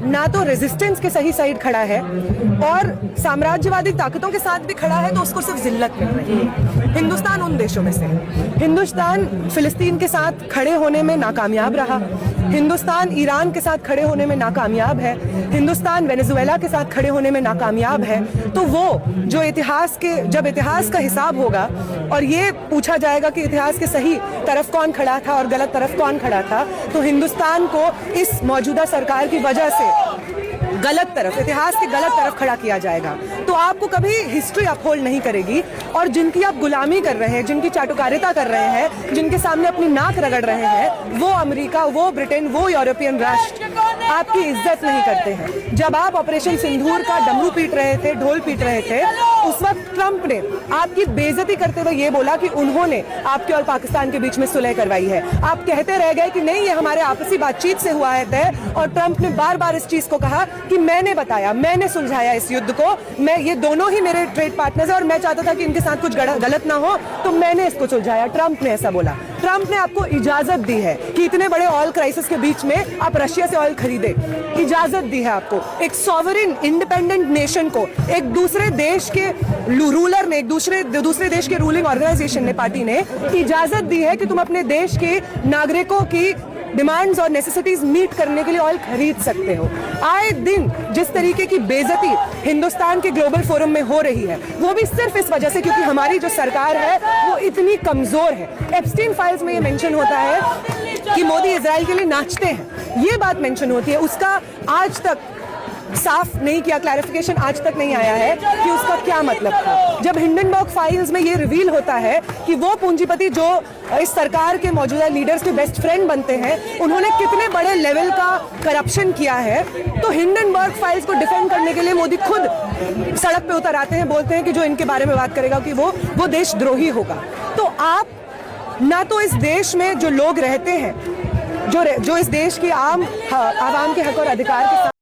ना तो रेजिस्टेंस के सही साइड खड़ा है और साम्राज्यवादी ताकतों के साथ भी खड़ा है, तो उसको सिर्फ जिल्लत मिल रही है। हिंदुस्तान उन देशों में से है। हिंदुस्तान फिलिस्तीन के साथ खड़े होने में नाकामयाब रहा, हिंदुस्तान ईरान के साथ खड़े होने में नाकामयाब है, हिंदुस्तान वेनेजुएला के साथ खड़े होने में नाकामयाब है। तो वो जो जब इतिहास का हिसाब होगा और ये पूछा जाएगा कि इतिहास के सही तरफ कौन खड़ा था और गलत तरफ कौन खड़ा था, तो हिंदुस्तान को इस मौजूदा सरकार की वजह से गलत तरफ, इतिहास की गलत तरफ खड़ा किया जाएगा। तो आपको कभी हिस्ट्री अपहोल्ड नहीं करेगी, और जिनकी आप गुलामी कर रहे हैं, जिनकी चाटुकारिता कर रहे हैं, जिनके सामने अपनी नाक रगड़ रहे हैं, वो अमेरिका, वो ब्रिटेन, वो यूरोपियन राष्ट्र आपकी इज्जत नहीं करते हैं। जब आप ऑपरेशन सिंदूर का डमरू पीट रहे थे, ढोल पीट रहे थे, उस वक्त ट्रंप ने आपकी बेइज्जती करते हुए ये बोला कि उन्होंने आपके और पाकिस्तान के बीच में सुलह करवाई है। आप कहते रह गए कि नहीं, ये हमारे आपसी बातचीत से हुआ है तय, और ट्रंप ने बार बार इस चीज को कहा कि मैंने बताया, मैंने सुलझाया इस युद्ध को, मैं, ये दोनों ही मेरे ट्रेड पार्टनर्स हैं और मैं चाहता था कि इनके साथ कुछ गलत ना हो, तो मैंने इसको सुलझाया। ट्रंप ने ऐसा बोला। ट्रंप ने आपको इजाजत दी है कि इतने बड़े ऑयल क्राइसिस के बीच में आप रशिया से ऑयल खरीदे, इजाजत दी है आपको। एक सॉवरेन इंडिपेंडेंट नेशन को एक दूसरे देश के रूलर ने, एक दूसरे देश के रूलिंग ऑर्गेनाइजेशन ने, पार्टी ने इजाजत दी है कि तुम अपने देश के नागरिकों की डिमांड्स और नेसेसिटीज मीट करने के लिए ऑयल खरीद सकते हो। आए दिन जिस तरीके की बेइज्जती हिंदुस्तान के ग्लोबल फोरम में हो रही है, वो भी सिर्फ इस वजह से क्योंकि हमारी जो सरकार है वो इतनी कमजोर है। एप्स्टीन फाइल्स में ये मेंशन होता है कि मोदी इजराइल के लिए नाचते हैं, ये बात मेंशन होती है। उसका आज तक साफ नहीं किया, क्लैरिफिकेशन आज तक नहीं आया है कि उसका क्या मतलब था। जब हिंडनबर्ग फाइल्स में ये रिवील होता है कि वो पूंजीपति जो इस सरकार के मौजूदा लीडर्स के बेस्ट फ्रेंड बनते हैं, उन्होंने कितने बड़े लेवल का करप्शन किया है, तो हिंडनबर्ग फाइल्स को डिफेंड करने के लिए मोदी खुद सड़क पे उतर आते हैं, बोलते हैं कि जो इनके बारे में बात करेगा कि वो देशद्रोही होगा। तो आप ना तो इस देश में जो लोग रहते हैं, जो इस देश की आवाम के हक और अधिकार के